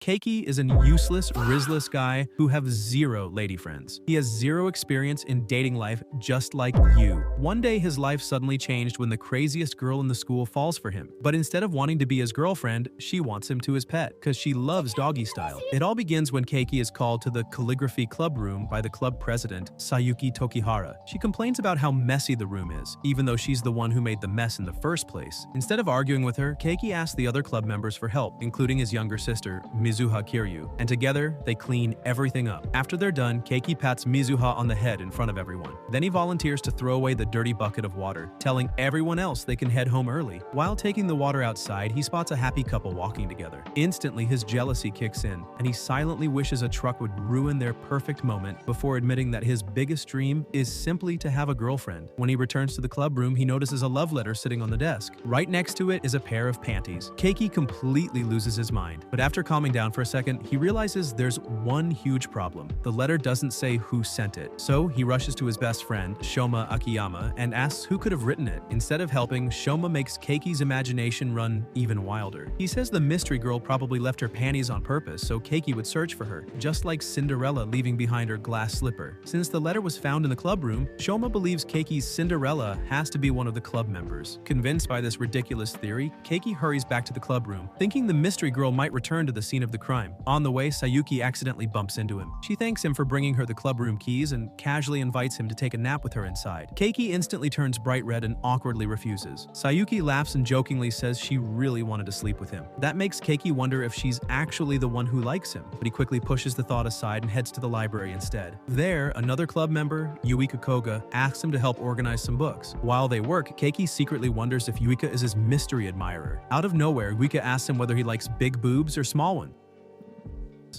Keiki is an useless, rizzless guy who have zero lady friends. He has zero experience in dating life, just like you. One day his life suddenly changed when the craziest girl in the school falls for him. But instead of wanting to be his girlfriend, she wants him to his pet, cause she loves doggy style. It all begins when Keiki is called to the calligraphy club room by the club president, Sayuki Tokihara. She complains about how messy the room is, even though she's the one who made the mess in the first place. Instead of arguing with her, Keiki asks the other club members for help, including his younger sister, Mizuha Kiryu, and together, they clean everything up. After they're done, Keiki pats Mizuha on the head in front of everyone. Then he volunteers to throw away the dirty bucket of water, telling everyone else they can head home early. While taking the water outside, he spots a happy couple walking together. Instantly, his jealousy kicks in, and he silently wishes a truck would ruin their perfect moment before admitting that his biggest dream is simply to have a girlfriend. When he returns to the club room, he notices a love letter sitting on the desk. Right next to it is a pair of panties. Keiki completely loses his mind, but after calming down for a second, he realizes there's one huge problem. The letter doesn't say who sent it. So he rushes to his best friend, Shoma Akiyama, and asks who could have written it. Instead of helping, Shoma makes Keiki's imagination run even wilder. He says the mystery girl probably left her panties on purpose so Keiki would search for her, just like Cinderella leaving behind her glass slipper. Since the letter was found in the club room, Shoma believes Keiki's Cinderella has to be one of the club members. Convinced by this ridiculous theory, Keiki hurries back to the club room, thinking the mystery girl might return to the scene of the crime. On the way, Sayuki accidentally bumps into him. She thanks him for bringing her the club room keys and casually invites him to take a nap with her inside. Keiki instantly turns bright red and awkwardly refuses. Sayuki laughs and jokingly says she really wanted to sleep with him. That makes Keiki wonder if she's actually the one who likes him, but he quickly pushes the thought aside and heads to the library instead. There, another club member, Yuika Koga, asks him to help organize some books. While they work, Keiki secretly wonders if Yuika is his mystery admirer. Out of nowhere, Yuika asks him whether he likes big boobs or small ones.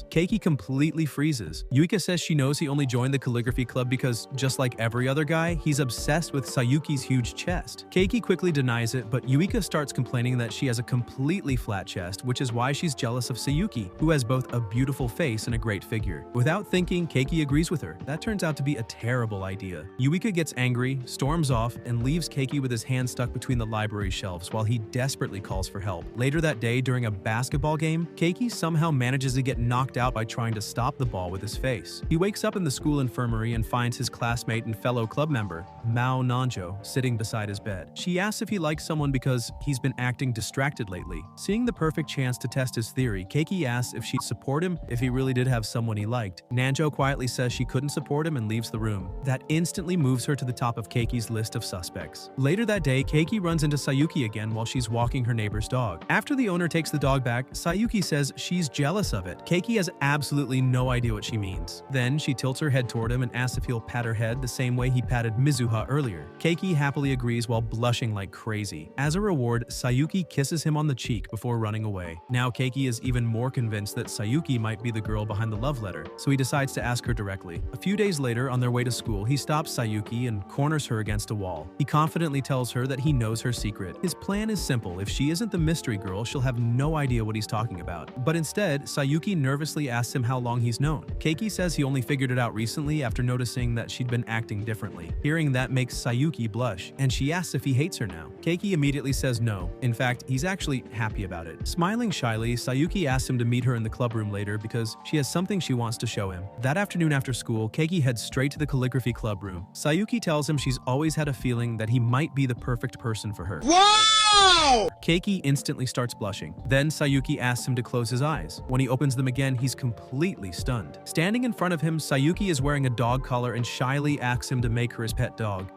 Keiki completely freezes. Yuika says she knows he only joined the calligraphy club because, just like every other guy, he's obsessed with Sayuki's huge chest. Keiki quickly denies it, but Yuika starts complaining that she has a completely flat chest, which is why she's jealous of Sayuki, who has both a beautiful face and a great figure. Without thinking, Keiki agrees with her. That turns out to be a terrible idea. Yuika gets angry, storms off, and leaves Keiki with his hand stuck between the library shelves while he desperately calls for help. Later that day, during a basketball game, Keiki somehow manages to get knocked out by trying to stop the ball with his face. He wakes up in the school infirmary and finds his classmate and fellow club member, Mao Nanjo, sitting beside his bed. She asks if he likes someone because he's been acting distracted lately. Seeing the perfect chance to test his theory, Keiki asks if she'd support him if he really did have someone he liked. Nanjo quietly says she couldn't support him and leaves the room. That instantly moves her to the top of Keiki's list of suspects. Later that day, Keiki runs into Sayuki again while she's walking her neighbor's dog. After the owner takes the dog back, Sayuki says she's jealous of it. Keiki has absolutely no idea what she means. Then she tilts her head toward him and asks if he'll pat her head the same way he patted Mizuha earlier. Keiki happily agrees while blushing like crazy. As a reward, Sayuki kisses him on the cheek before running away. Now Keiki is even more convinced that Sayuki might be the girl behind the love letter, so he decides to ask her directly. A few days later, on their way to school, he stops Sayuki and corners her against a wall. He confidently tells her that he knows her secret. His plan is simple. If she isn't the mystery girl, she'll have no idea what he's talking about. But instead, Sayuki nervously asks him how long he's known. Keiki says he only figured it out recently after noticing that she'd been acting differently. Hearing that makes Sayuki blush, and she asks if he hates her now. Keiki immediately says no. In fact, he's actually happy about it. Smiling shyly, Sayuki asks him to meet her in the club room later because she has something she wants to show him. That afternoon after school, Keiki heads straight to the calligraphy club room. Sayuki tells him she's always had a feeling that he might be the perfect person for her. Wow! Keiki instantly starts blushing. Then Sayuki asks him to close his eyes. When he opens them again, he's completely stunned. Standing in front of him, Sayuki is wearing a dog collar and shyly asks him to make her his pet dog.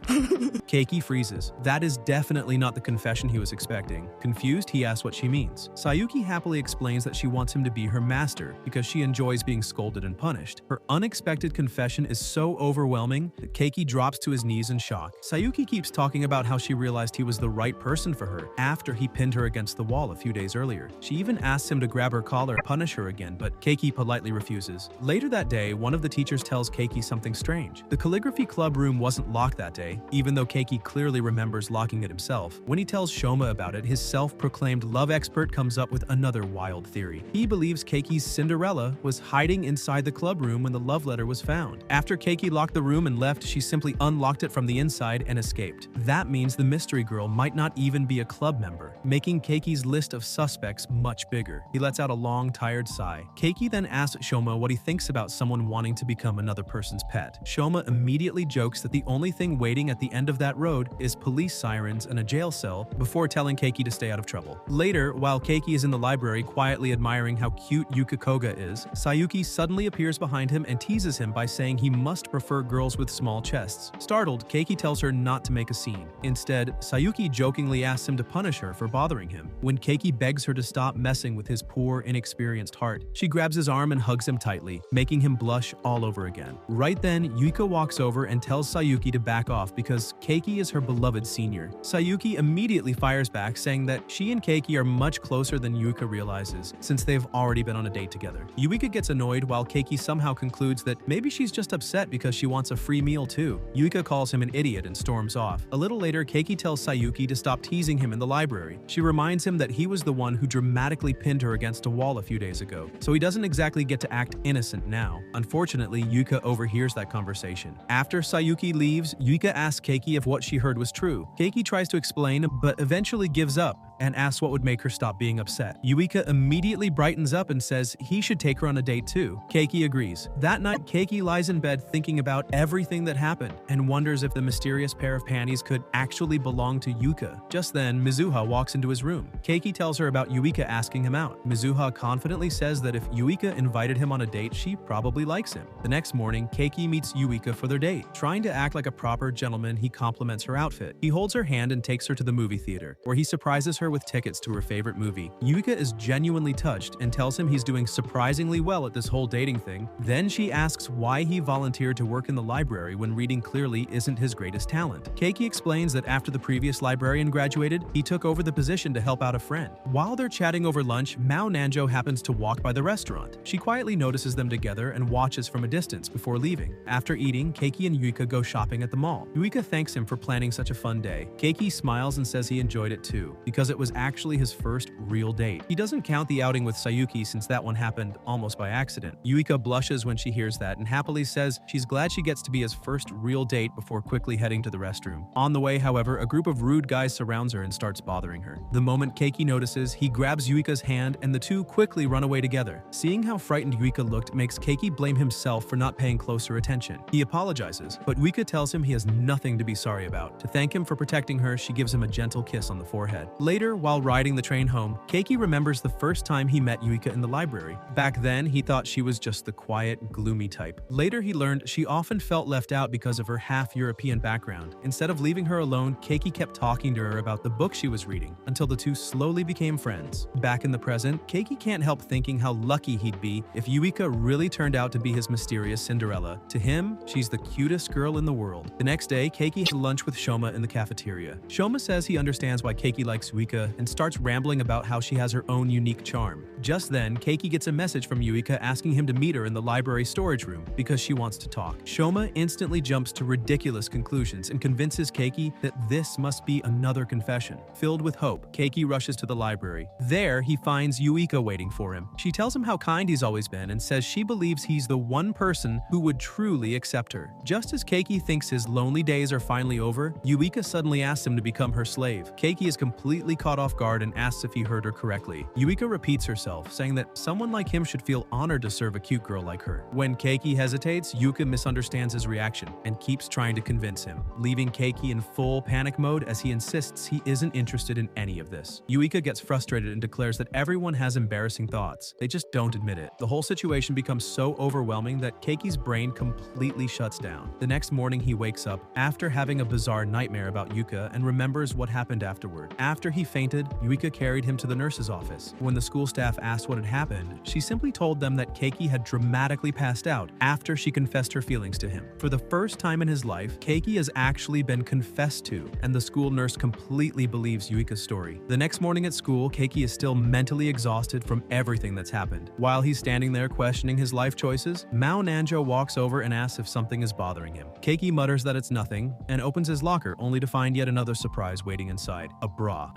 Keiki freezes. That is definitely not the confession he was expecting. Confused, he asks what she means. Sayuki happily explains that she wants him to be her master because she enjoys being scolded and punished. Her unexpected confession is so overwhelming that Keiki drops to his knees in shock. Sayuki keeps talking about how she realized he was the right person for her after he pinned her against the wall a few days earlier. She even asks him to grab her collar and punish her again, but Keiki politely refuses. Later that day, one of the teachers tells Keiki something strange. The calligraphy club room wasn't locked that day. way, even though Keiki clearly remembers locking it himself. When he tells Shoma about it, his self-proclaimed love expert comes up with another wild theory. He believes Keiki's Cinderella was hiding inside the club room when the love letter was found. After Keiki locked the room and left, she simply unlocked it from the inside and escaped. That means the mystery girl might not even be a club member, making Keiki's list of suspects much bigger. He lets out a long, tired sigh. Keiki then asks Shoma what he thinks about someone wanting to become another person's pet. Shoma immediately jokes that the only thing waiting at the end of that road is police sirens and a jail cell, before telling Keiki to stay out of trouble. Later, while Keiki is in the library quietly admiring how cute Yuka Koga is, Sayuki suddenly appears behind him and teases him by saying he must prefer girls with small chests. Startled, Keiki tells her not to make a scene. Instead, Sayuki jokingly asks him to punish her for bothering him. When Keiki begs her to stop messing with his poor, inexperienced heart, she grabs his arm and hugs him tightly, making him blush all over again. Right then, Yuka walks over and tells Sayuki to back off because Keiki is her beloved senior. Sayuki immediately fires back, saying that she and Keiki are much closer than Yuka realizes, since they've already been on a date together. Yuika gets annoyed while Keiki somehow concludes that maybe she's just upset because she wants a free meal too. Yuika calls him an idiot and storms off. A little later, Keiki tells Sayuki to stop teasing him in the library. She reminds him that he was the one who dramatically pinned her against a wall a few days ago, so he doesn't exactly get to act innocent now. Unfortunately, Yuka overhears that conversation. After Sayuki leaves, Yuika asks Keiki if what she heard was true. Keiki tries to explain, but eventually gives up and asks what would make her stop being upset. Yuika immediately brightens up and says he should take her on a date too. Keiki agrees. That night, Keiki lies in bed thinking about everything that happened and wonders if the mysterious pair of panties could actually belong to Yuka. Just then, Mizuha walks into his room. Keiki tells her about Yuika asking him out. Mizuha confidently says that if Yuika invited him on a date, she probably likes him. The next morning, Keiki meets Yuika for their date. Trying to act like a proper gentleman, he compliments her outfit. He holds her hand and takes her to the movie theater, where he surprises her with tickets to her favorite movie. Yuika is genuinely touched and tells him he's doing surprisingly well at this whole dating thing. Then she asks why he volunteered to work in the library when reading clearly isn't his greatest talent. Keiki explains that after the previous librarian graduated, he took over the position to help out a friend. While they're chatting over lunch, Mao Nanjo happens to walk by the restaurant. She quietly notices them together and watches from a distance before leaving. After eating, Keiki and Yuika go shopping at the mall. Yuika thanks him for planning such a fun day. Keiki smiles and says he enjoyed it too, because it was actually his first real date. He doesn't count the outing with Sayuki since that one happened almost by accident. Yuika blushes when she hears that and happily says she's glad she gets to be his first real date before quickly heading to the restroom. On the way, however, a group of rude guys surrounds her and starts bothering her. The moment Keiki notices, he grabs Yuika's hand and the two quickly run away together. Seeing how frightened Yuika looked makes Keiki blame himself for not paying closer attention. He apologizes, but Yuika tells him he has nothing to be sorry about. To thank him for protecting her, she gives him a gentle kiss on the forehead. Later, while riding the train home, Keiki remembers the first time he met Yuika in the library. Back then, he thought she was just the quiet, gloomy type. Later, he learned she often felt left out because of her half-European background. Instead of leaving her alone, Keiki kept talking to her about the book she was reading, until the two slowly became friends. Back in the present, Keiki can't help thinking how lucky he'd be if Yuika really turned out to be his mysterious Cinderella. To him, she's the cutest girl in the world. The next day, Keiki has lunch with Shoma in the cafeteria. Shoma says he understands why Keiki likes Yuika and starts rambling about how she has her own unique charm. Just then, Keiki gets a message from Yuika asking him to meet her in the library storage room because she wants to talk. Shoma instantly jumps to ridiculous conclusions and convinces Keiki that this must be another confession. Filled with hope, Keiki rushes to the library. There, he finds Yuika waiting for him. She tells him how kind he's always been and says she believes he's the one person who would truly accept her. Just as Keiki thinks his lonely days are finally over, Yuika suddenly asks him to become her slave. Keiki is completely caught off guard and asks if he heard her correctly. Yuika repeats herself, saying that someone like him should feel honored to serve a cute girl like her. When Keiki hesitates, Yuika misunderstands his reaction and keeps trying to convince him, leaving Keiki in full panic mode as he insists he isn't interested in any of this. Yuika gets frustrated and declares that everyone has embarrassing thoughts. They just don't admit it. The whole situation becomes so overwhelming that Keiki's brain completely shuts down. The next morning, he wakes up after having a bizarre nightmare about Yuika and remembers what happened afterward. After he fainted, Yuika carried him to the nurse's office. When the school staff asked what had happened, she simply told them that Keiki had dramatically passed out after she confessed her feelings to him. For the first time in his life, Keiki has actually been confessed to, and the school nurse completely believes Yuika's story. The next morning at school, Keiki is still mentally exhausted from everything that's happened. While he's standing there questioning his life choices, Mao Nanjo walks over and asks if something is bothering him. Keiki mutters that it's nothing and opens his locker only to find yet another surprise waiting inside, a bra.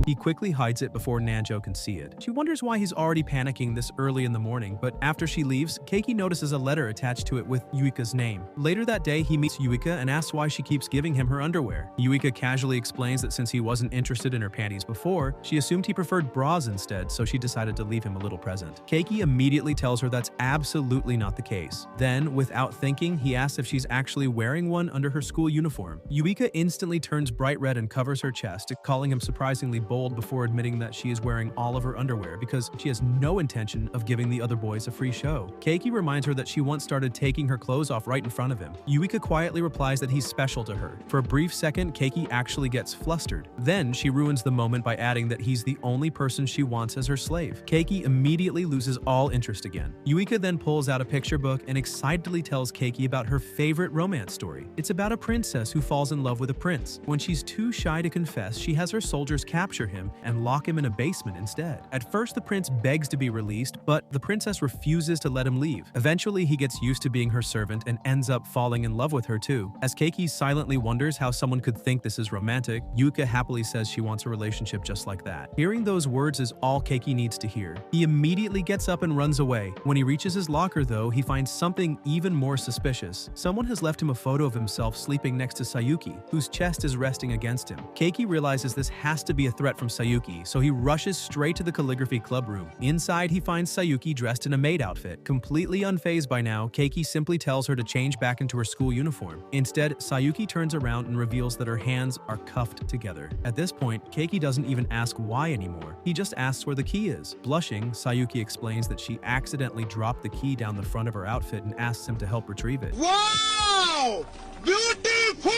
He quickly hides it before Nanjo can see it. She wonders why he's already panicking this early in the morning, but after she leaves, Keiki notices a letter attached to it with Yuika's name. Later that day, he meets Yuika and asks why she keeps giving him her underwear. Yuika casually explains that since he wasn't interested in her panties before, she assumed he preferred bras instead, so she decided to leave him a little present. Keiki immediately tells her that's absolutely not the case. Then, without thinking, he asks if she's actually wearing one under her school uniform. Yuika instantly turns bright red and covers her chest, calling him surprisingly bold before admitting that she is wearing all of her underwear because she has no intention of giving the other boys a free show. Keiki reminds her that she once started taking her clothes off right in front of him. Yuika quietly replies that he's special to her. For a brief second, Keiki actually gets flustered. Then she ruins the moment by adding that he's the only person she wants as her slave. Keiki immediately loses all interest again. Yuika then pulls out a picture book and excitedly tells Keiki about her favorite romance story. It's about a princess who falls in love with a prince. When she's too shy to confess, she has her soldiers capture him and lock him in a basement instead. At first, the prince begs to be released, but the princess refuses to let him leave. Eventually, he gets used to being her servant and ends up falling in love with her too. As Keiki silently wonders how someone could think this is romantic, Yuika happily says she wants a relationship just like that. Hearing those words is all Keiki needs to hear. He immediately gets up and runs away. When he reaches his locker though, he finds something even more suspicious. Someone has left him a photo of himself sleeping next to Sayuki, whose chest is resting against him. Keiki realizes this has to be a threat from Sayuki, so he rushes straight to the calligraphy club room. Inside, he finds Sayuki dressed in a maid outfit. Completely unfazed by now, Keiki simply tells her to change back into her school uniform. Instead, Sayuki turns around and reveals that her hands are cuffed together. At this point, Keiki doesn't even ask why anymore. He just asks where the key is. Blushing, Sayuki explains that she accidentally dropped the key down the front of her outfit and asks him to help retrieve it. Wow! Beautiful!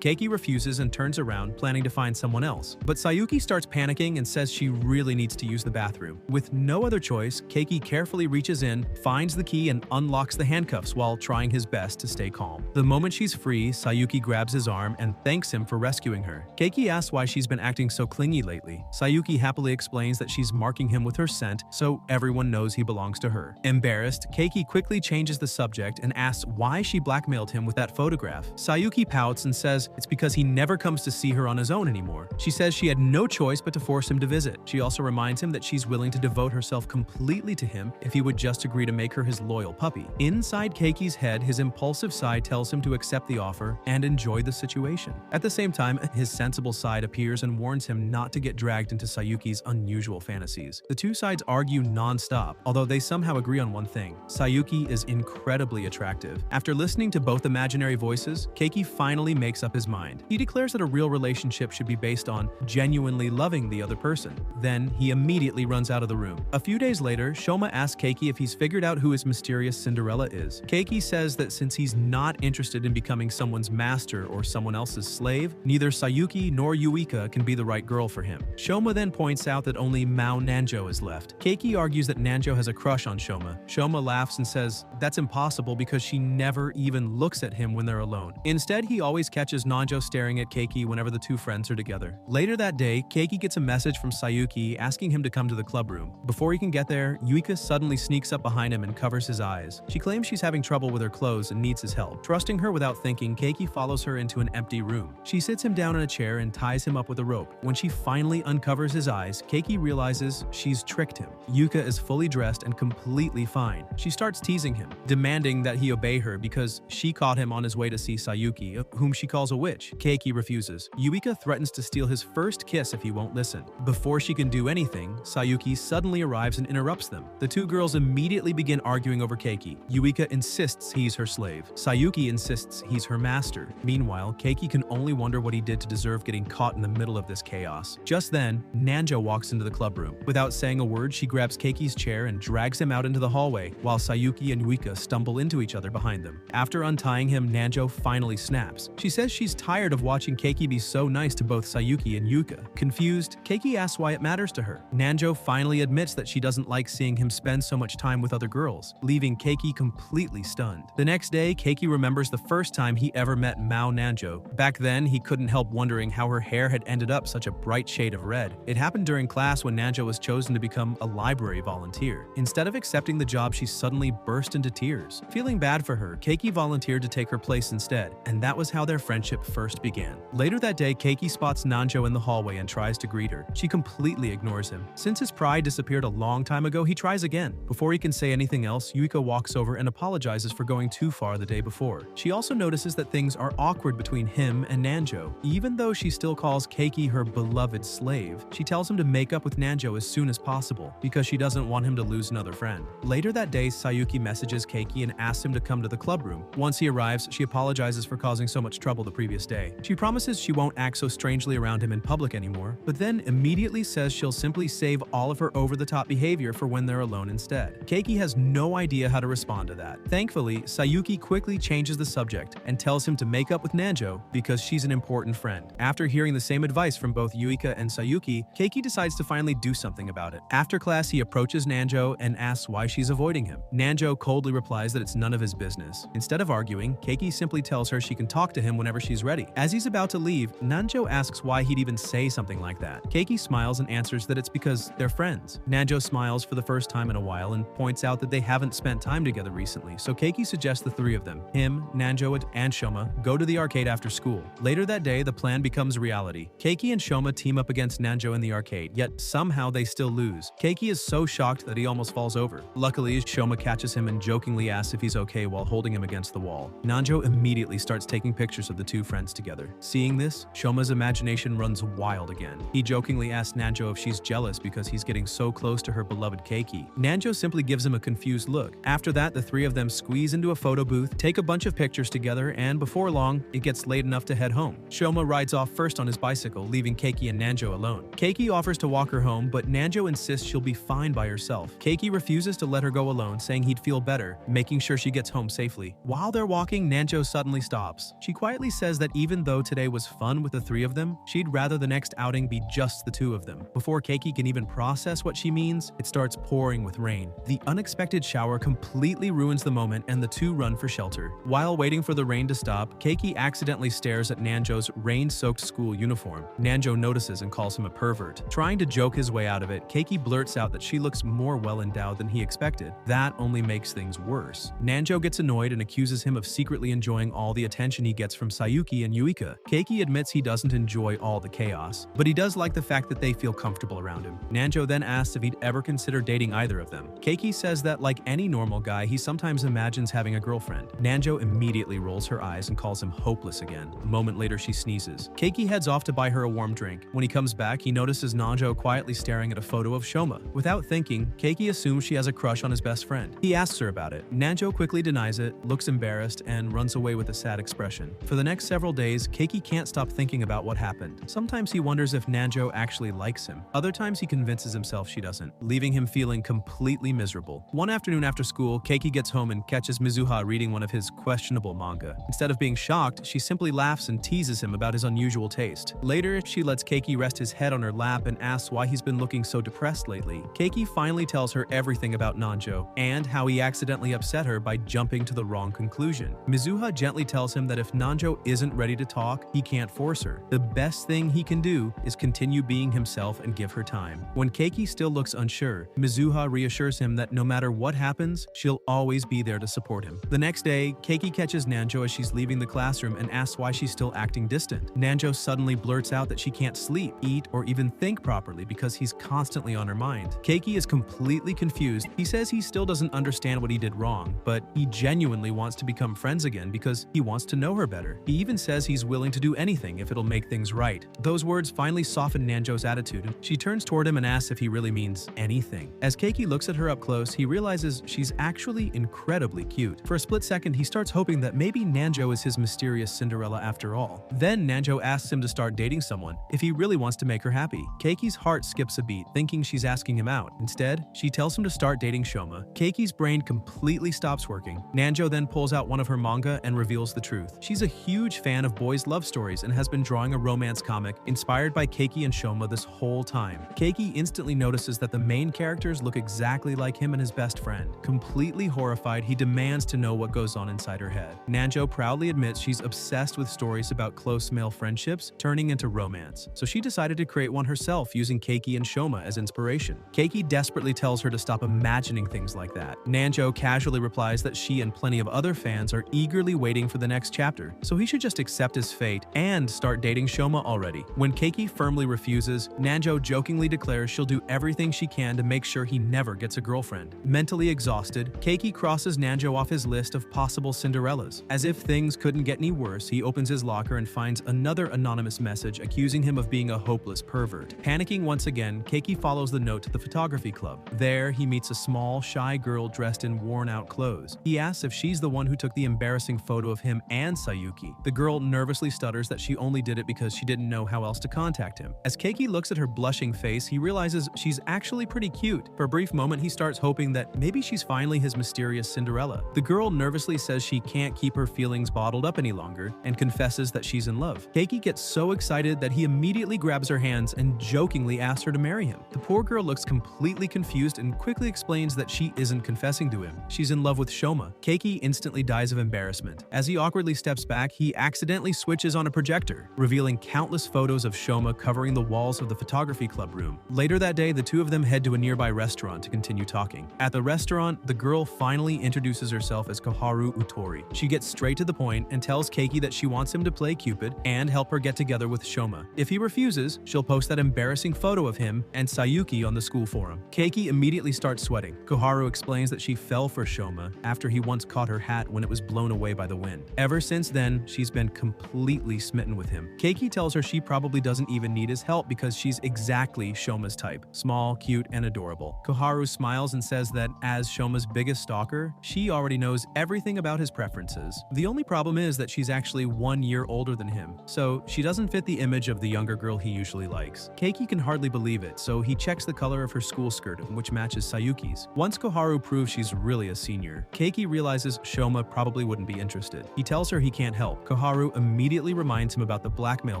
Keiki refuses and turns around, planning to find someone else. But Sayuki starts panicking and says she really needs to use the bathroom. With no other choice, Keiki carefully reaches in, finds the key, and unlocks the handcuffs while trying his best to stay calm. The moment she's free, Sayuki grabs his arm and thanks him for rescuing her. Keiki asks why she's been acting so clingy lately. Sayuki happily explains that she's marking him with her scent, so everyone knows he belongs to her. Embarrassed, Keiki quickly changes the subject and asks why she blackmailed him with that photograph. Sayuki pouts and says it's because he never comes to see her on his own anymore. She says she had no choice but to force him to visit. She also reminds him that she's willing to devote herself completely to him if he would just agree to make her his loyal puppy. Inside Keiki's head, his impulsive side tells him to accept the offer and enjoy the situation. At the same time, his sensible side appears and warns him not to get dragged into Sayuki's unusual fantasies. The two sides argue non-stop, although they somehow agree on one thing: Sayuki is incredibly attractive. After listening to both imaginary voices, Keiki finally makes up his mind. He declares that a real relationship should be based on genuinely loving the other person. Then he immediately runs out of the room. A few days later, Shoma asks Keiki if he's figured out who his mysterious Cinderella is. Keiki says that since he's not interested in becoming someone's master or someone else's slave, neither Sayuki nor Yuika can be the right girl for him. Shoma then points out that only Mao Nanjo is left. Keiki argues that Nanjo has a crush on Shoma. Shoma laughs and says that's impossible because she never even looks at him when they're alone. Instead, he always catches Nanjo staring at Keiki whenever the two friends are together. Later that day, Keiki gets a message from Sayuki asking him to come to the club room. Before he can get there, Yuika suddenly sneaks up behind him and covers his eyes. She claims she's having trouble with her clothes and needs his help. Trusting her without thinking, Keiki follows her into an empty room. She sits him down in a chair and ties him up with a rope. When she finally uncovers his eyes, Keiki realizes she's tricked him. Yuika is fully dressed and completely fine. She starts teasing him, demanding that he obey her because she caught him on his way to see Sayuki, whom she calls a witch. Keiki refuses. Yuika threatens to steal his first kiss if he won't listen. Before she can do anything, Sayuki suddenly arrives and interrupts them. The two girls immediately begin arguing over Keiki. Yuika insists he's her slave. Sayuki insists he's her master. Meanwhile, Keiki can only wonder what he did to deserve getting caught in the middle of this chaos. Just then, Nanjo walks into the club room. Without saying a word, she grabs Keiki's chair and drags him out into the hallway, while Sayuki and Yuika stumble into each other behind them. After untying him, Nanjo finally snaps. She says she's tired of watching Keiki be so nice to both Sayuki and Yuka. Confused, Keiki asks why it matters to her. Nanjo finally admits that she doesn't like seeing him spend so much time with other girls, leaving Keiki completely stunned. The next day, Keiki remembers the first time he ever met Mao Nanjo. Back then, he couldn't help wondering how her hair had ended up such a bright shade of red. It happened during class when Nanjo was chosen to become a library volunteer. Instead of accepting the job, she suddenly burst into tears. Feeling bad for her, Keiki volunteered to take her place instead, and that was how their friendship first began. Later that day, Keiki spots Nanjo in the hallway and tries to greet her. She completely ignores him. Since his pride disappeared a long time ago, he tries again. Before he can say anything else, Yuika walks over and apologizes for going too far the day before. She also notices that things are awkward between him and Nanjo. Even though she still calls Keiki her beloved slave, she tells him to make up with Nanjo as soon as possible because she doesn't want him to lose another friend. Later that day, Sayuki messages Keiki and asks him to come to the club room. Once he arrives, she apologizes for causing so much trouble the previous day. She promises she won't act so strangely around him in public anymore, but then immediately says she'll simply save all of her over-the-top behavior for when they're alone instead. Keiki has no idea how to respond to that. Thankfully, Sayuki quickly changes the subject and tells him to make up with Nanjo because she's an important friend. After hearing the same advice from both Yuika and Sayuki, Keiki decides to finally do something about it. After class, he approaches Nanjo and asks why she's avoiding him. Nanjo coldly replies that it's none of his business. Instead of arguing, Keiki simply tells her she can talk to him whenever she's ready. As he's about to leave, Nanjo asks why he'd even say something like that. Keiki smiles and answers that it's because they're friends. Nanjo smiles for the first time in a while and points out that they haven't spent time together recently, so Keiki suggests the three of them, him, Nanjo, and Shoma, go to the arcade after school. Later that day, the plan becomes reality. Keiki and Shoma team up against Nanjo in the arcade, yet somehow they still lose. Keiki is so shocked that he almost falls over. Luckily, Shoma catches him and jokingly asks if he's okay while holding him against the wall. Nanjo immediately starts taking pictures of the two friends together. Seeing this, Shoma's imagination runs wild again. He jokingly asks Nanjo if she's jealous because he's getting so close to her beloved Keiki. Nanjo simply gives him a confused look. After that, the three of them squeeze into a photo booth, take a bunch of pictures together, and before long, it gets late enough to head home. Shoma rides off first on his bicycle, leaving Keiki and Nanjo alone. Keiki offers to walk her home, but Nanjo insists she'll be fine by herself. Keiki refuses to let her go alone, saying he'd feel better, making sure she gets home safely. While they're walking, Nanjo suddenly stops. She quietly says that even though today was fun with the three of them, she'd rather the next outing be just the two of them. Before Keiki can even process what she means, it starts pouring with rain. The unexpected shower completely ruins the moment and the two run for shelter. While waiting for the rain to stop, Keiki accidentally stares at Nanjo's rain-soaked school uniform. Nanjo notices and calls him a pervert. Trying to joke his way out of it, Keiki blurts out that she looks more well-endowed than he expected. That only makes things worse. Nanjo gets annoyed and accuses him of secretly enjoying all the attention he gets from Sayuki and Yuika. Keiki admits he doesn't enjoy all the chaos, but he does like the fact that they feel comfortable around him. Nanjo then asks if he'd ever consider dating either of them. Keiki says that like any normal guy, he sometimes imagines having a girlfriend. Nanjo immediately rolls her eyes and calls him hopeless again. A moment later, she sneezes. Keiki heads off to buy her a warm drink. When he comes back, he notices Nanjo quietly staring at a photo of Shoma. Without thinking, Keiki assumes she has a crush on his best friend. He asks her about it. Nanjo quickly denies it, looks embarrassed, and runs away with a sad expression. For the next several days, Keiki can't stop thinking about what happened. Sometimes he wonders if Nanjo actually likes him. Other times he convinces himself she doesn't, leaving him feeling completely miserable. One afternoon after school, Keiki gets home and catches Mizuha reading one of his questionable manga. Instead of being shocked, she simply laughs and teases him about his unusual taste. Later, she lets Keiki rest his head on her lap and asks why he's been looking so depressed lately. Keiki finally tells her everything about Nanjo and how he accidentally upset her by jumping to the wrong conclusion. Mizuha gently tells him that if Nanjo isn't ready to talk, he can't force her. The best thing he can do is continue being himself and give her time. When Keiki still looks unsure, Mizuha reassures him that no matter what happens, she'll always be there to support him. The next day, Keiki catches Nanjo as she's leaving the classroom and asks why she's still acting distant. Nanjo suddenly blurts out that she can't sleep, eat, or even think properly because he's constantly on her mind. Keiki is completely confused. He says he still doesn't understand what he did wrong, but he genuinely wants to become friends again because he wants to know her better. He even says he's willing to do anything if it'll make things right. Those words finally soften Nanjo's attitude, and she turns toward him and asks if he really means anything. As Keiki looks at her up close, he realizes she's actually incredibly cute. For a split second, he starts hoping that maybe Nanjo is his mysterious Cinderella after all. Then Nanjo asks him to start dating someone if he really wants to make her happy. Keiki's heart skips a beat, thinking she's asking him out. Instead, she tells him to start dating Shoma. Keiki's brain completely stops working. Nanjo then pulls out one of her manga and reveals the truth. She's a huge huge fan of boys' love stories and has been drawing a romance comic inspired by Keiki and Shoma this whole time. Keiki instantly notices that the main characters look exactly like him and his best friend. Completely horrified, he demands to know what goes on inside her head. Nanjo proudly admits she's obsessed with stories about close male friendships turning into romance, so she decided to create one herself using Keiki and Shoma as inspiration. Keiki desperately tells her to stop imagining things like that. Nanjo casually replies that she and plenty of other fans are eagerly waiting for the next chapter, so he should just accept his fate and start dating Shoma already. When Keiki firmly refuses, Nanjo jokingly declares she'll do everything she can to make sure he never gets a girlfriend. Mentally exhausted, Keiki crosses Nanjo off his list of possible Cinderellas. As if things couldn't get any worse, he opens his locker and finds another anonymous message accusing him of being a hopeless pervert. Panicking once again, Keiki follows the note to the photography club. There, he meets a small, shy girl dressed in worn-out clothes. He asks if she's the one who took the embarrassing photo of him and Sayuki. The girl nervously stutters that she only did it because she didn't know how else to contact him. As Keiki looks at her blushing face, he realizes she's actually pretty cute. For a brief moment, he starts hoping that maybe she's finally his mysterious Cinderella. The girl nervously says she can't keep her feelings bottled up any longer and confesses that she's in love. Keiki gets so excited that he immediately grabs her hands and jokingly asks her to marry him. The poor girl looks completely confused and quickly explains that she isn't confessing to him. She's in love with Shoma. Keiki instantly dies of embarrassment. As he awkwardly steps back, he accidentally switches on a projector, revealing countless photos of Shoma covering the walls of the photography club room. Later that day, the two of them head to a nearby restaurant to continue talking. At the restaurant, the girl finally introduces herself as Koharu Utori. She gets straight to the point and tells Keiki that she wants him to play Cupid and help her get together with Shoma. If he refuses, she'll post that embarrassing photo of him and Sayuki on the school forum. Keiki immediately starts sweating. Koharu explains that she fell for Shoma after he once caught her hat when it was blown away by the wind. Ever since then, she's been completely smitten with him. Keiki tells her she probably doesn't even need his help because she's exactly Shoma's type. Small, cute, and adorable. Koharu smiles and says that as Shoma's biggest stalker, she already knows everything about his preferences. The only problem is that she's actually 1 year older than him, so she doesn't fit the image of the younger girl he usually likes. Keiki can hardly believe it, so he checks the color of her school skirt, which matches Sayuki's. Once Koharu proves she's really a senior, Keiki realizes Shoma probably wouldn't be interested. He tells her he can't help. Koharu immediately reminds him about the blackmail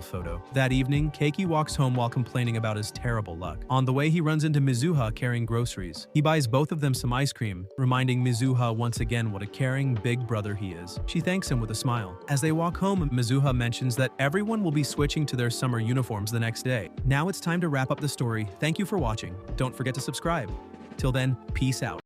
photo. That evening, Keiki walks home while complaining about his terrible luck. On the way, he runs into Mizuha carrying groceries. He buys both of them some ice cream, reminding Mizuha once again what a caring big brother he is. She thanks him with a smile. As they walk home, Mizuha mentions that everyone will be switching to their summer uniforms the next day. Now it's time to wrap up the story. Thank you for watching. Don't forget to subscribe. Till then, peace out.